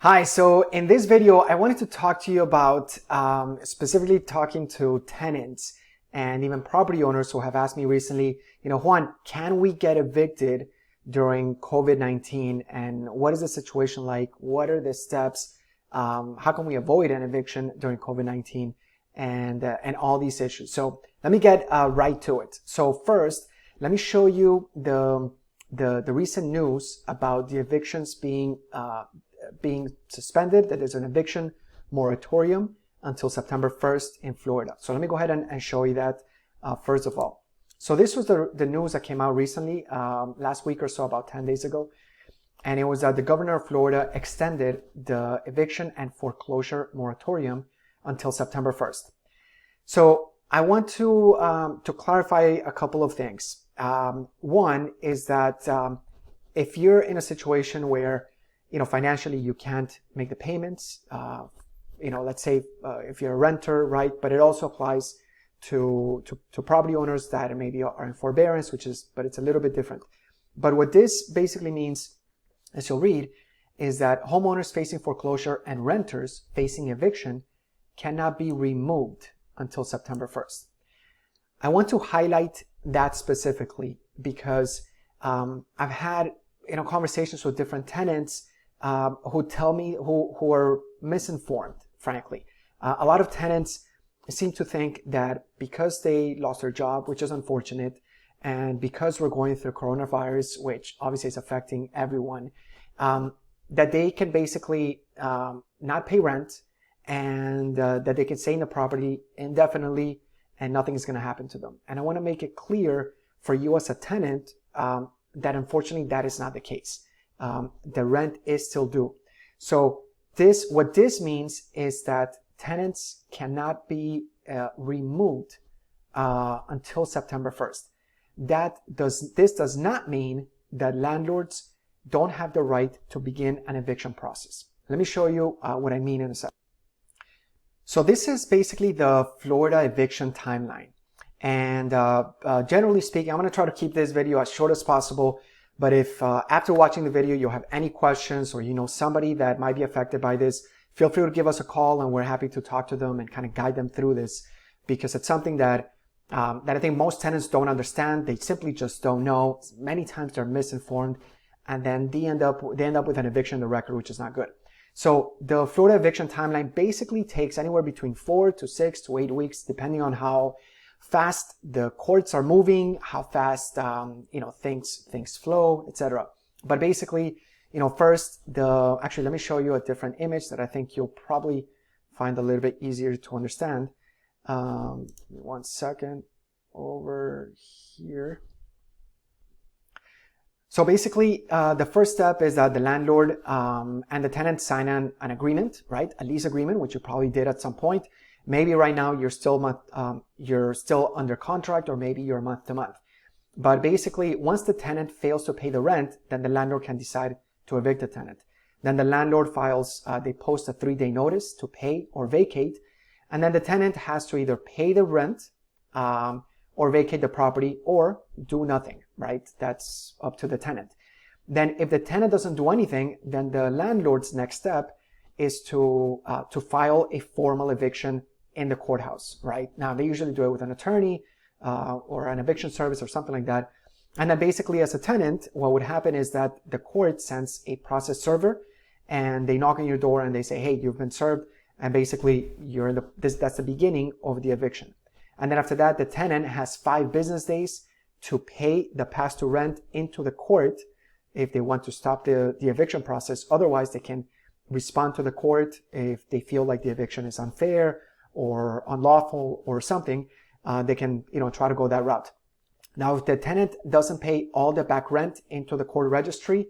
Hi, so in this video, I wanted to talk to you about specifically talking to tenants and even property owners who have asked me recently, Juan, can we get evicted during COVID-19? And what is the situation like? What are the steps? How can we avoid an eviction during COVID-19 and all these issues? So let me get right to it. So first, let me show you the recent news about the evictions being suspended, that there's an eviction moratorium until September 1st in Florida. So let me go ahead and show you that first of all. So this was the news that came out recently, last week or so, about 10 days ago. And it was that the governor of Florida extended the eviction and foreclosure moratorium until September 1st. So I want to clarify a couple of things. One is that if you're in a situation where financially you can't make the payments, let's say if you're a renter, right? But it also applies to property owners that maybe are in forbearance, but it's a little bit different. But what this basically means, as you'll read, is that homeowners facing foreclosure and renters facing eviction cannot be removed until September 1st. I want to highlight that specifically because I've had conversations with different tenants who tell me who are misinformed, frankly. A lot of tenants seem to think that because they lost their job, which is unfortunate, and because we're going through coronavirus, which obviously is affecting everyone, that they can basically not pay rent and that they can stay in the property indefinitely and nothing is going to happen to them. And I want to make it clear for you as a tenant that unfortunately that is not the case. The rent is still due. So what this means is that tenants cannot be removed until September 1st. This does not mean that landlords don't have the right to begin an eviction process. Let me show you what I mean in a second. So this is basically the Florida eviction timeline. And generally speaking, I'm going to try to keep this video as short as possible. But if after watching the video you have any questions or you know somebody that might be affected by this, feel free to give us a call and we're happy to talk to them and kind of guide them through this, because it's something that I think most tenants don't understand. They simply just don't know. Many times they're misinformed, and then they end up with an eviction in the record, which is not good. So the Florida eviction timeline basically takes anywhere between 4 to 6 to 8 weeks, depending on how fast the courts are moving, how fast things flow, etc. But basically, first actually let me show you a different image that I think you'll probably find a little bit easier to understand. 1 second over here. So basically, the first step is that the landlord and the tenant sign an agreement, right? A lease agreement, which you probably did at some point. Maybe right now you're still under contract, or maybe you're month to month. But basically, once the tenant fails to pay the rent, then the landlord can decide to evict the tenant. Then the landlord they post a 3-day notice to pay or vacate. And then the tenant has to either pay the rent or vacate the property or do nothing, right? That's up to the tenant. Then if the tenant doesn't do anything, then the landlord's next step is to file a formal eviction in the courthouse, right? Now, they usually do it with an attorney or an eviction service or something like that. And then basically as a tenant, what would happen is that the court sends a process server and they knock on your door and they say, hey, you've been served. And basically that's the beginning of the eviction. And then after that, the tenant has 5 business days to pay the past due rent into the court if they want to stop the eviction process. Otherwise, they can respond to the court if they feel like the eviction is unfair or unlawful or something. They can try to go that route. Now, if the tenant doesn't pay all the back rent into the court registry,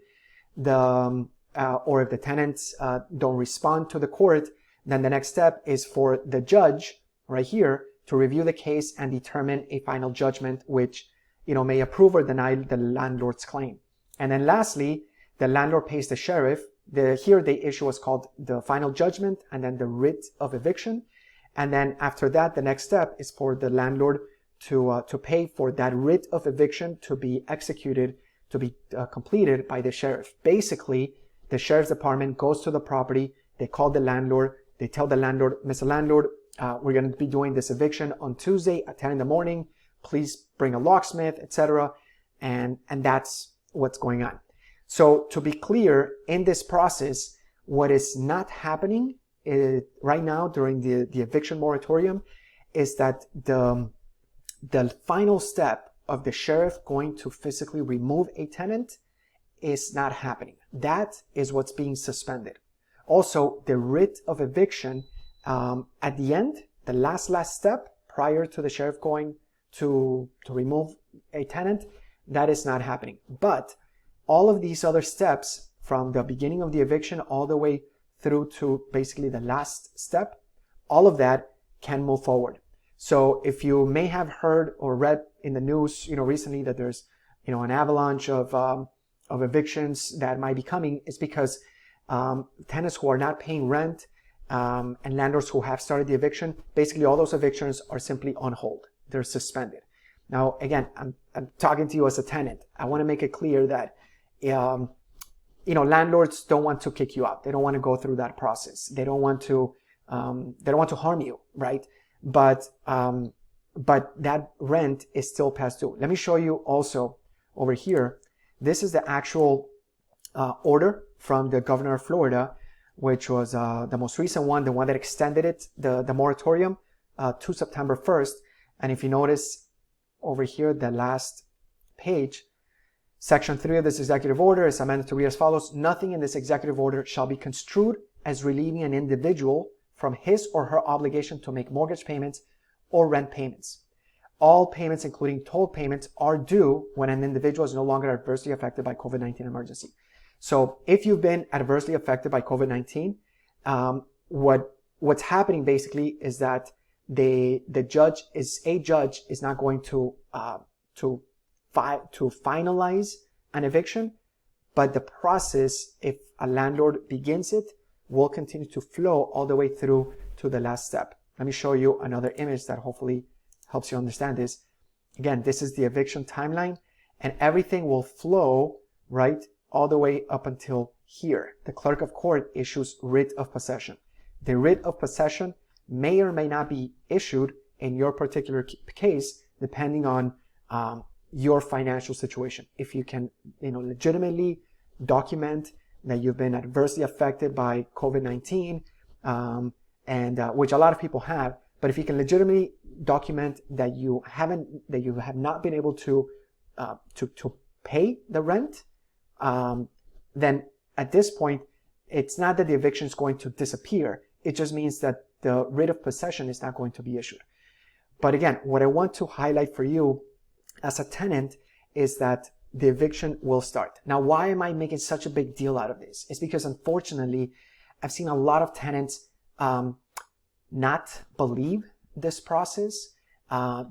or if the tenants don't respond to the court, then the next step is for the judge right here to review the case and determine a final judgment, which may approve or deny the landlord's claim. And then lastly, the landlord pays the sheriff. Here the issue was called the final judgment and then the writ of eviction. And then after that, the next step is for the landlord to pay for that writ of eviction to be executed, to be completed by the sheriff. Basically, the sheriff's department goes to the property, they call the landlord, they tell the landlord, Mr. Landlord, we're going to be doing this eviction on Tuesday at 10 in the morning. Please bring a locksmith, etc. And that's what's going on. So to be clear, in this process, what is not happening right now during the eviction moratorium is that the final step of the sheriff going to physically remove a tenant is not happening. That is what's being suspended. Also, the writ of eviction at the end, the last step prior to the sheriff going to remove a tenant, that is not happening. But all of these other steps from the beginning of the eviction all the way through to basically the last step, all of that can move forward. So if you may have heard or read in the news, recently that there's, an avalanche of evictions that might be coming, it's because tenants who are not paying rent and landlords who have started the eviction, basically all those evictions are simply on hold. They're suspended. Now, again, I'm talking to you as a tenant. I want to make it clear that, landlords don't want to kick you out. They don't want to go through that process. They don't want to harm you, right? But that rent is still past due. Let me show you also over here. This is the actual order from the governor of Florida, which was the most recent one, the one that extended it, the moratorium to September 1st. And if you notice over here, the last page, Section 3 of this executive order is amended to read as follows. Nothing in this executive order shall be construed as relieving an individual from his or her obligation to make mortgage payments or rent payments. All payments, including toll payments, are due when an individual is no longer adversely affected by COVID-19 emergency. So if you've been adversely affected by COVID-19, what's happening basically is that the judge is not going to finalize an eviction, but the process, if a landlord begins it, will continue to flow all the way through to the last step. Let me show you another image that hopefully helps you understand this. Again, this is the eviction timeline, and everything will flow right all the way up until here. The clerk of court issues writ of possession. The writ of possession may or may not be issued in your particular case, depending on your financial situation. If you can, legitimately document that you've been adversely affected by COVID-19, which a lot of people have, but if you can legitimately document that you have not been able to pay the rent, then at this point, it's not that the eviction is going to disappear. It just means that the writ of possession is not going to be issued. But again, what I want to highlight for you as a tenant is that the eviction will start. Now, why am I making such a big deal out of this? It's because unfortunately, I've seen a lot of tenants not believe this process.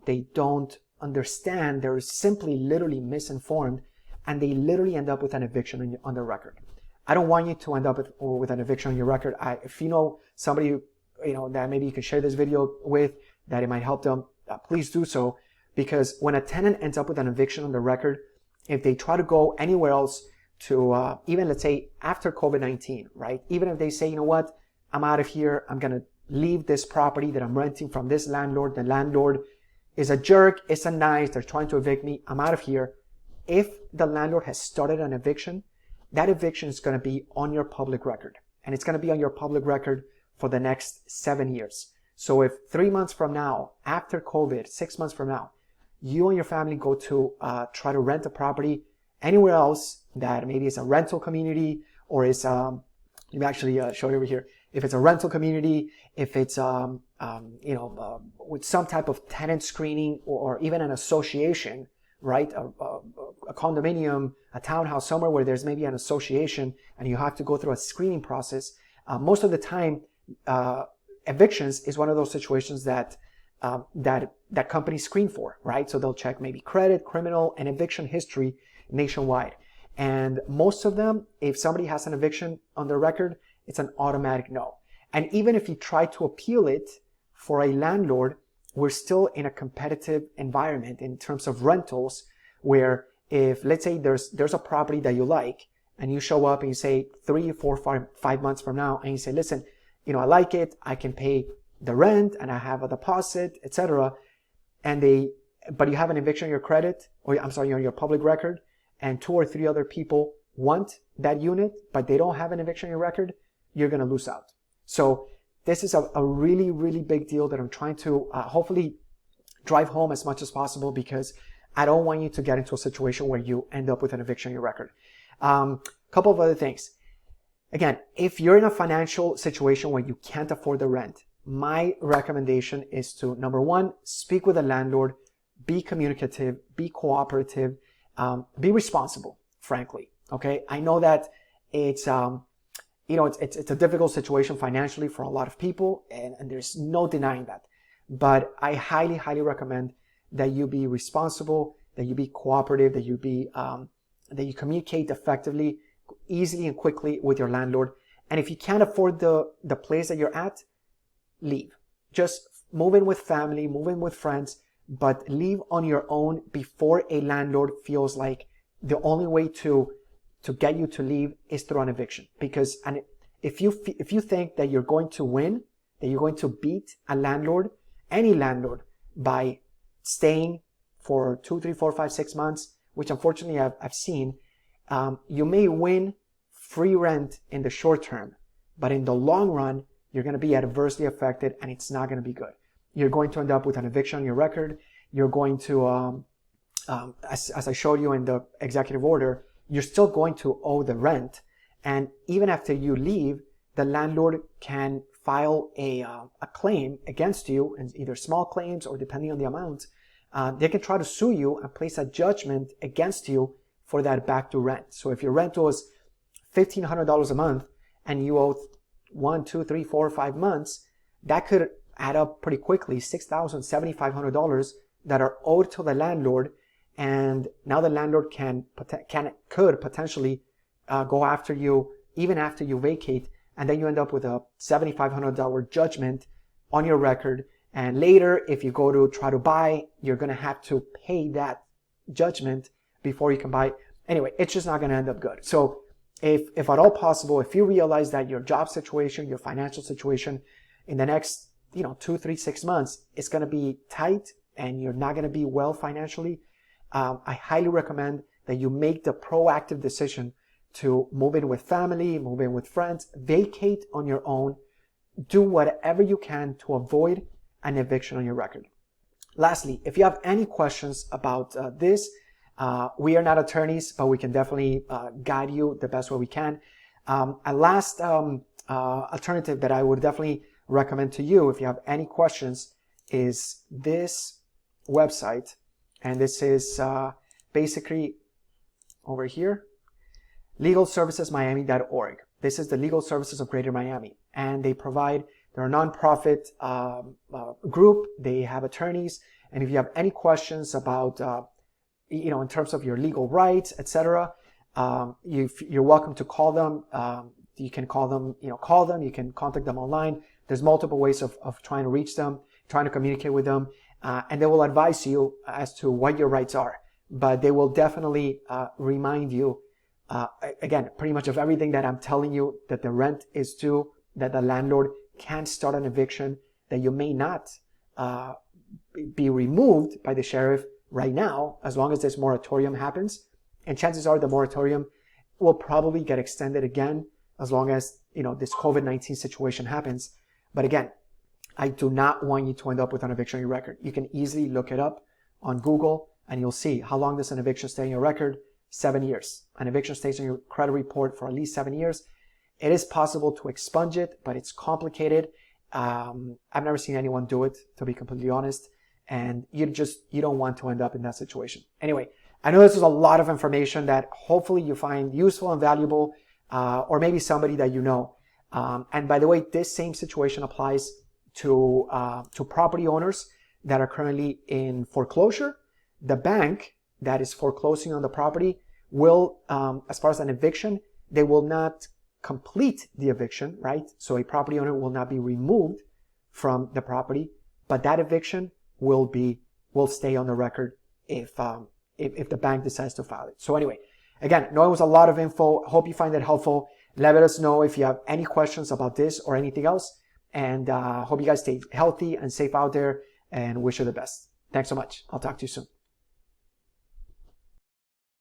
They don't understand. They're simply literally misinformed, and they literally end up with an eviction on their record. I don't want you to end up with an eviction on your record. If you know somebody that maybe you can share this video with, that it might help them, please do so. Because when a tenant ends up with an eviction on the record, if they try to go anywhere else to even, let's say, after COVID-19, right? Even if they say, you know what, I'm out of here, I'm going to leave this property that I'm renting from this landlord. The landlord is a jerk, it's a nice, they're trying to evict me, I'm out of here. If the landlord has started an eviction, that eviction is going to be on your public record. And it's going to be on your public record for the next 7 years. So if 3 months from now, after COVID, 6 months from now, you and your family go to try to rent a property anywhere else that maybe it's a rental community, or it's, let me actually show you over here. If it's a rental community, if it's, with some type of tenant screening, or even an association, right? A condominium, a townhouse, somewhere where there's maybe an association and you have to go through a screening process. Most of the time, evictions is one of those situations that companies screen for, right? So they'll check maybe credit, criminal, and eviction history nationwide. And most of them, if somebody has an eviction on their record, it's an automatic no. And even if you try to appeal it for a landlord, we're still in a competitive environment in terms of rentals, where if, let's say, there's a property that you like and you show up and you say 3, 4, 5 months from now, and you say, listen, I like it, I can pay the rent and I have a deposit, etc. But you have an eviction on your credit, or I'm sorry, on your public record, and 2 or 3 other people want that unit, but they don't have an eviction on your record, you're going to lose out. So this is a really, really big deal that I'm trying to hopefully drive home as much as possible, because I don't want you to get into a situation where you end up with an eviction on your record. Couple of other things. Again, if you're in a financial situation where you can't afford the rent, my recommendation is to, number one, speak with the landlord, be communicative, be cooperative, be responsible, frankly. Okay. I know that it's a difficult situation financially for a lot of people, and there's no denying that. But I highly, highly recommend that you be responsible, that you be cooperative, that you communicate effectively, easily and quickly with your landlord. And if you can't afford the place that you're at, leave. Just move in with family, move in with friends, but leave on your own before a landlord feels like the only way to get you to leave is through an eviction. Because if you think that you're going to win, that you're going to beat a landlord, any landlord, by staying for 2, 3, 4, 5, 6 months, which unfortunately I've seen, you may win free rent in the short term, but in the long run, you're going to be adversely affected, and it's not going to be good. You're going to end up with an eviction on your record. You're going to, as I showed you in the executive order, you're still going to owe the rent. And even after you leave, the landlord can file a claim against you, and either small claims or depending on the amount, they can try to sue you and place a judgment against you for that back to rent. So if your rent was $1,500 a month and you owe 1, 2, 3, 4, 5 months, that could add up pretty quickly, $6,000, $7,500 that are owed to the landlord. And now the landlord could potentially go after you even after you vacate, and then you end up with a $7,500 judgment on your record. And later, if you go to try to buy, you're going to have to pay that judgment before you can buy. Anyway, it's just not going to end up good. So if at all possible, if you realize that your job situation, your financial situation in the next 2, 3, 6 months is going to be tight and you're not going to be well financially, I highly recommend that you make the proactive decision to move in with family, move in with friends, vacate on your own, do whatever you can to avoid an eviction on your record. Lastly, if you have any questions about this, we are not attorneys, but we can definitely guide you the best way we can. A last alternative that I would definitely recommend to you if you have any questions is this website. And this is basically over here, legalservicesmiami.org. This is the Legal Services of Greater Miami. And they're a nonprofit group. They have attorneys. And if you have any questions about, in terms of your legal rights, etc., you're welcome to call them. You can call them, you can contact them online. There's multiple ways of trying to reach them, trying to communicate with them. And they will advise you as to what your rights are. But they will definitely remind you, again, pretty much of everything that I'm telling you, that the rent is due, that the landlord can start an eviction, that you may not be removed by the sheriff right now, as long as this moratorium happens. And chances are the moratorium will probably get extended again, as long as, this COVID-19 situation happens. But again, I do not want you to end up with an eviction on your record. You can easily look it up on Google and you'll see how long does an eviction stay on your record? 7 years. An eviction stays on your credit report for at least 7 years. It is possible to expunge it, but it's complicated. I've never seen anyone do it, to be completely honest. And you don't want to end up in that situation. Anyway, I know this is a lot of information that hopefully you find useful and valuable, or maybe somebody that you know. And by the way, this same situation applies to property owners that are currently in foreclosure. The bank that is foreclosing on the property will, as far as an eviction, they will not complete the eviction, right? So a property owner will not be removed from the property, but that eviction will stay on the record if the bank decides to file it. So anyway, again, know it was a lot of info. Hope you find it helpful. Let us know if you have any questions about this or anything else. And hope you guys stay healthy and safe out there, and wish you the best. Thanks so much. I'll talk to you soon.